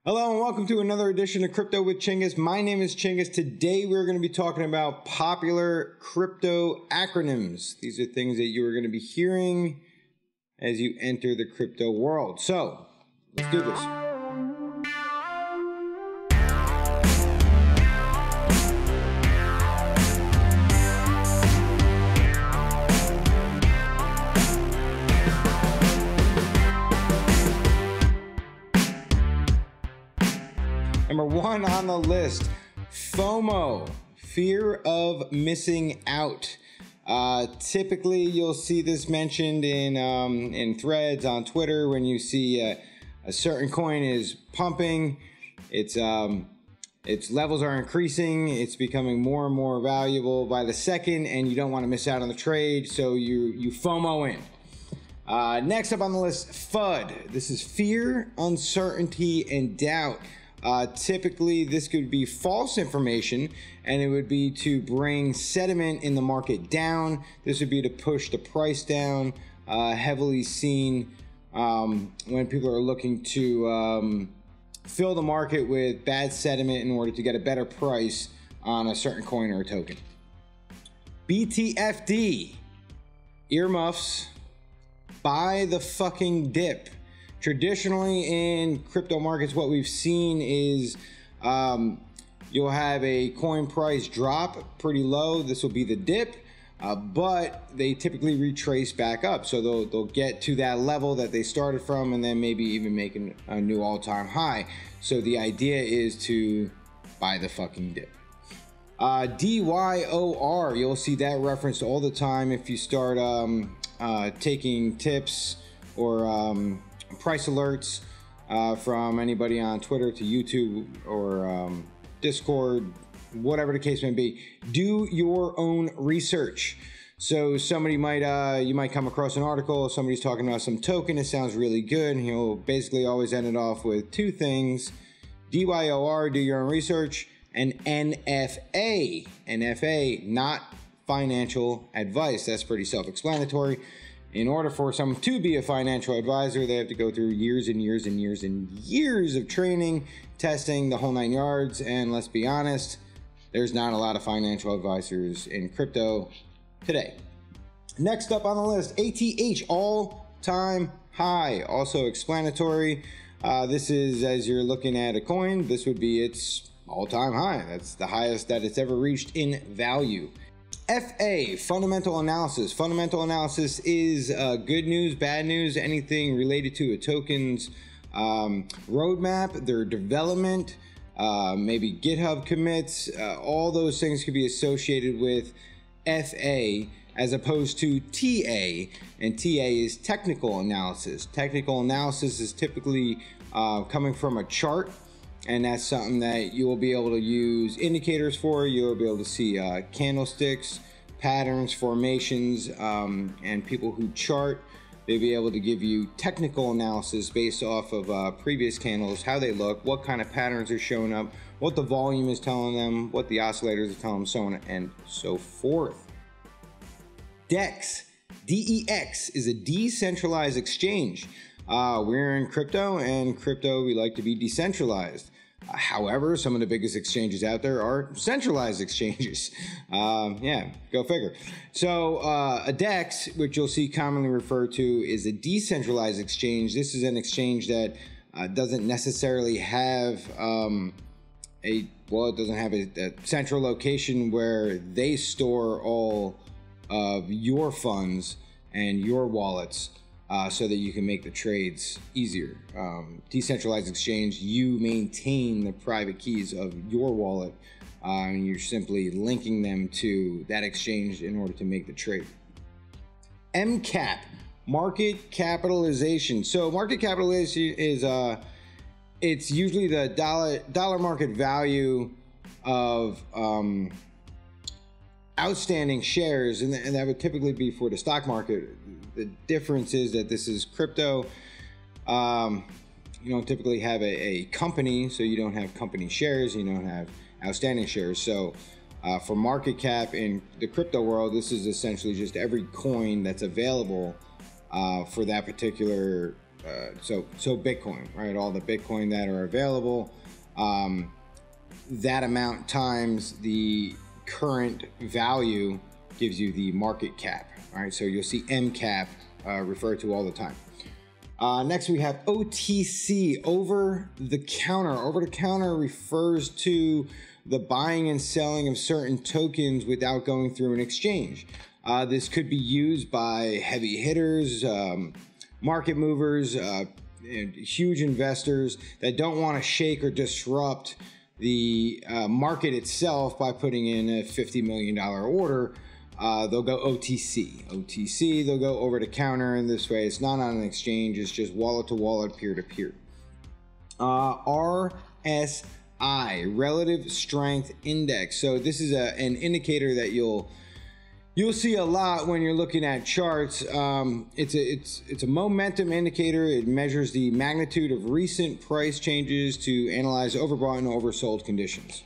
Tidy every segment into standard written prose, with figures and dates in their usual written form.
Hello and welcome to another edition of Crypto with Chingas. My name is Chingas. Today we're going to be talking about popular crypto acronyms. These are things that you are going to be hearing as you enter the crypto world. So let's do this. Number one on the list, FOMO, fear of missing out. Typically, you'll see this mentioned in threads on Twitter when you see a certain coin is pumping, its levels are increasing, it's becoming more and more valuable by the second, and you don't want to miss out on the trade, so you FOMO in. Next up on the list, FUD. This is fear, uncertainty, and doubt. Typically, this could be false information, and it would be to bring sentiment in the market down. This would be to push the price down, heavily seen when people are looking to fill the market with bad sentiment in order to get a better price on a certain coin or a token. BTFD, earmuffs, buy the fucking dip. Traditionally in crypto markets, what we've seen is you'll have a coin price drop pretty low. This will be the dip, but they typically retrace back up. So they'll get to that level that they started from and then maybe even make a new all-time high. So the idea is to buy the fucking dip. DYOR, you'll see that referenced all the time if you start taking tips or price alerts from anybody on Twitter to YouTube or Discord, whatever the case may be. Do your own research. So somebody you might come across an article, somebody's talking about some token, it sounds really good, and he'll basically always end it off with two things: DYOR, do your own research, and NFA. NFA, not financial advice. That's pretty self-explanatory. In order for someone to be a financial advisor, they have to go through years and years and years and years of training, testing, the whole 9 yards. And let's be honest, there's not a lot of financial advisors in crypto today. Next up on the list, ATH, all-time high. Also explanatory. This is, as you're looking at a coin, this would be its all-time high. That's the highest that it's ever reached in value. FA, fundamental analysis. Fundamental analysis is good news, bad news, anything related to a token's roadmap, their development, maybe GitHub commits. All those things could be associated with FA as opposed to TA, and TA is technical analysis. Technical analysis is typically coming from a chart, and that's something that you will be able to use indicators for. You'll be able to see candlesticks, patterns, formations, and people who chart, they'll be able to give you technical analysis based off of previous candles, how they look, what kind of patterns are showing up, what the volume is telling them, what the oscillators are telling them, so on and so forth. DEX, DEX is a decentralized exchange. We're in crypto, and crypto, we like to be decentralized. However, some of the biggest exchanges out there are centralized exchanges. Yeah, go figure. So a DEX, which you'll see commonly referred to, is a decentralized exchange. This is an exchange that doesn't necessarily have it doesn't have a central location where they store all of your funds and your wallets. So that you can make the trades easier. Decentralized exchange, you maintain the private keys of your wallet, and you're simply linking them to that exchange in order to make the trade. MCAP, market capitalization. So market capitalization is it's usually the dollar market value of outstanding shares, and that would typically be for the stock market. The difference is that this is crypto. You don't typically have a company, so you don't have company shares, you don't have outstanding shares. So for market cap in the crypto world, this is essentially just every coin that's available for that particular so Bitcoin, right? All the Bitcoin that are available, that amount times the current value gives you the market cap. All right, so you'll see MCAP referred to all the time. Next we have OTC, over the counter. Over the counter refers to the buying and selling of certain tokens without going through an exchange. This could be used by heavy hitters, market movers, huge investors that don't want to shake or disrupt the market itself by putting in a $50 million order. They'll go OTC. OTC, they'll go over the counter in this way. It's not on an exchange, it's just wallet to wallet, peer to peer. RSI, Relative Strength Index. So this is an indicator that you'll see a lot when you're looking at charts. It's a momentum indicator. It measures the magnitude of recent price changes to analyze overbought and oversold conditions.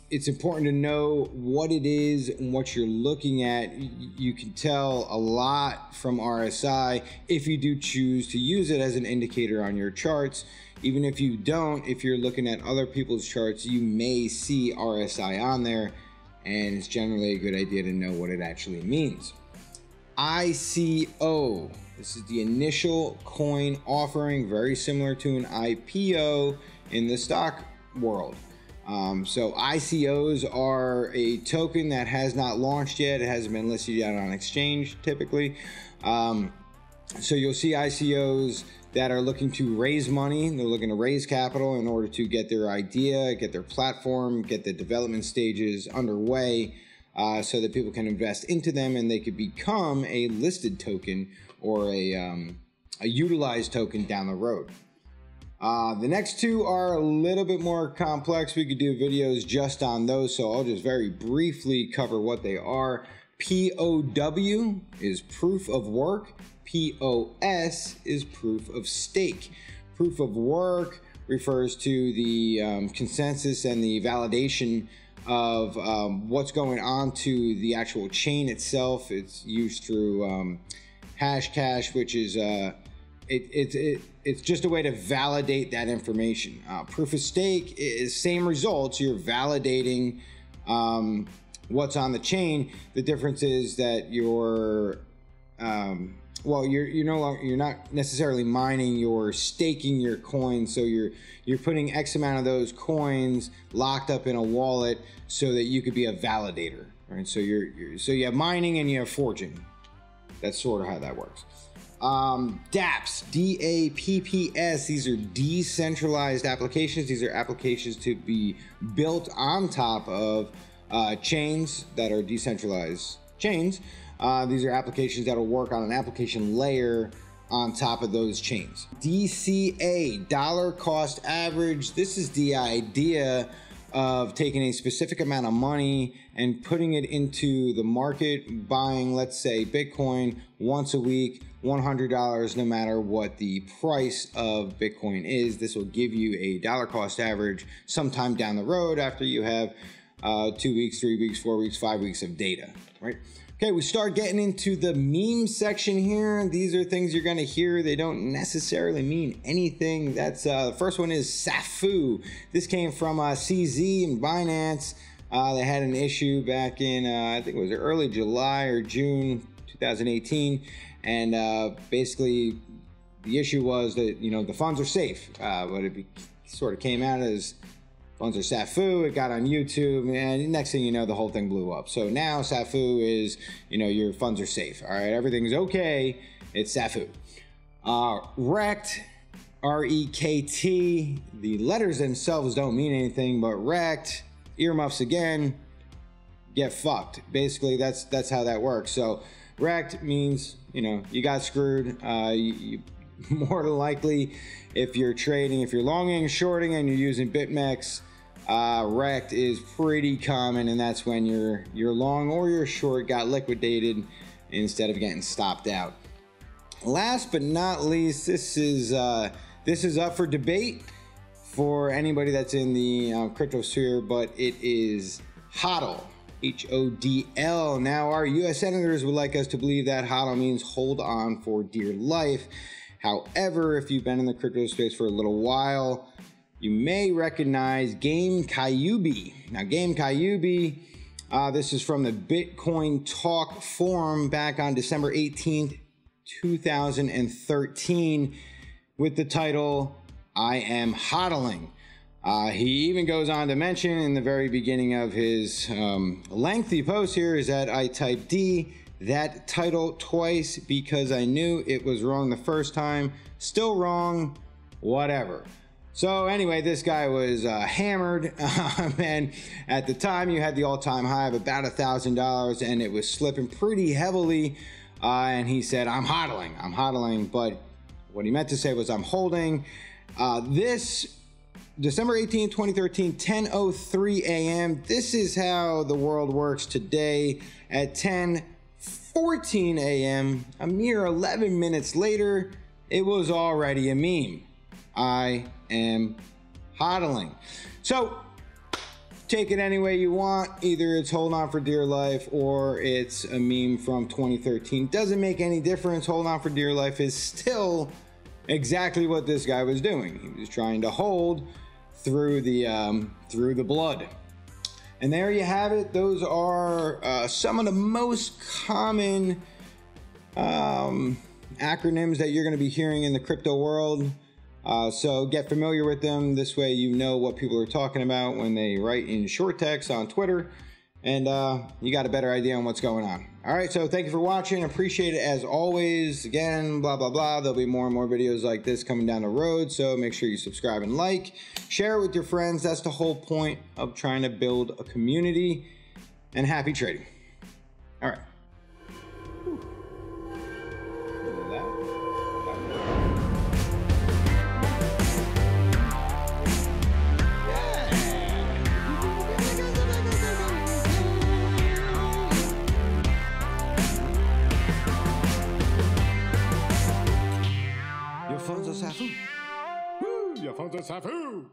It's important to know what it is and what you're looking at. You can tell a lot from RSI if you do choose to use it as an indicator on your charts. Even if you don't, if you're looking at other people's charts, you may see RSI on there, and it's generally a good idea to know what it actually means. ICO, this is the initial coin offering, very similar to an IPO in the stock world. So ICOs are a token that has not launched yet. It hasn't been listed yet on exchange typically. So you'll see ICOs that are looking to raise money. They're looking to raise capital in order to get their idea, get their platform, get the development stages underway, so that people can invest into them and they could become a listed token or a utilized token down the road. The next two are a little bit more complex. We could do videos just on those, so I'll just very briefly cover what they are. POW is proof of work. POS is proof of stake. Proof of work refers to the consensus and the validation of what's going on to the actual chain itself. It's used through Hashcash, which is it's just a way to validate that information. Proof of stake is same results. You're validating what's on the chain. The difference is that you're you're not necessarily mining, you're staking your coins. So you're putting X amount of those coins locked up in a wallet so that you could be a validator, right? So you have mining and you have forging. That's sort of how that works. DAPPs, DAPPs, these are decentralized applications. These are applications to be built on top of chains that are decentralized chains. These are applications that will work on an application layer on top of those chains. DCA, dollar cost average. This is the idea of taking a specific amount of money and putting it into the market, buying, let's say, Bitcoin once a week, $100, no matter what the price of Bitcoin is. This will give you a dollar cost average sometime down the road after you have 2 weeks, 3 weeks, 4 weeks, 5 weeks of data, right? Okay, we start getting into the meme section here. These are things you're gonna hear. They don't necessarily mean anything. That's the first one is SAFU. This came from CZ and Binance. They had an issue back in, I think it was early July or June 2018. And basically the issue was that, the funds are safe. But it sort of came out as funds are SAFU. It got on YouTube, and next thing you know, the whole thing blew up. So now SAFU is, your funds are safe. All right, everything's okay. It's SAFU. Rekt, R-E-K-T. The letters themselves don't mean anything, but Rekt, earmuffs again, get fucked. Basically, that's how that works. So Rekt means, you got screwed. You more than likely, if you're trading, if you're longing and shorting and you're using BitMEX, Rekt is pretty common, and that's when your long or your short got liquidated instead of getting stopped out. Last but not least, this is up for debate for anybody that's in the crypto sphere, but it is HODL. HODL. Now, our U.S. senators would like us to believe that HODL means hold on for dear life. However, if you've been in the crypto space for a little while, you may recognize Game Kyubi. Now, Game Kyubi, this is from the Bitcoin Talk forum back on December 18th, 2013, with the title, I am HODLing. He even goes on to mention in the very beginning of his lengthy post here is that I typed that title twice because I knew it was wrong the first time. Still wrong, whatever. So anyway, this guy was hammered, and at the time you had the all-time high of about $1,000, and it was slipping pretty heavily, and he said, I'm HODLing, but what he meant to say was I'm holding. This December 18, 2013, 10:03 a.m. This is how the world works today. At 10:14 a.m., a mere 11 minutes later, it was already a meme. I am HODLing. So take it any way you want. Either it's hold on for dear life or it's a meme from 2013. Doesn't make any difference. Hold on for dear life is still exactly what this guy was doing. He was trying to hold through the blood. And there you have it. Those are some of the most common acronyms that you're going to be hearing in the crypto world. So get familiar with them. This way you know what people are talking about when they write in short text on Twitter, and you got a better idea on what's going on. All right, so thank you for watching. Appreciate it as always. Again, blah, blah, blah. There'll be more and more videos like this coming down the road, so make sure you subscribe and like. Share it with your friends. That's the whole point of trying to build a community. And happy trading. All right. Your funds are SAFU. Woo! Your funds are SAFU.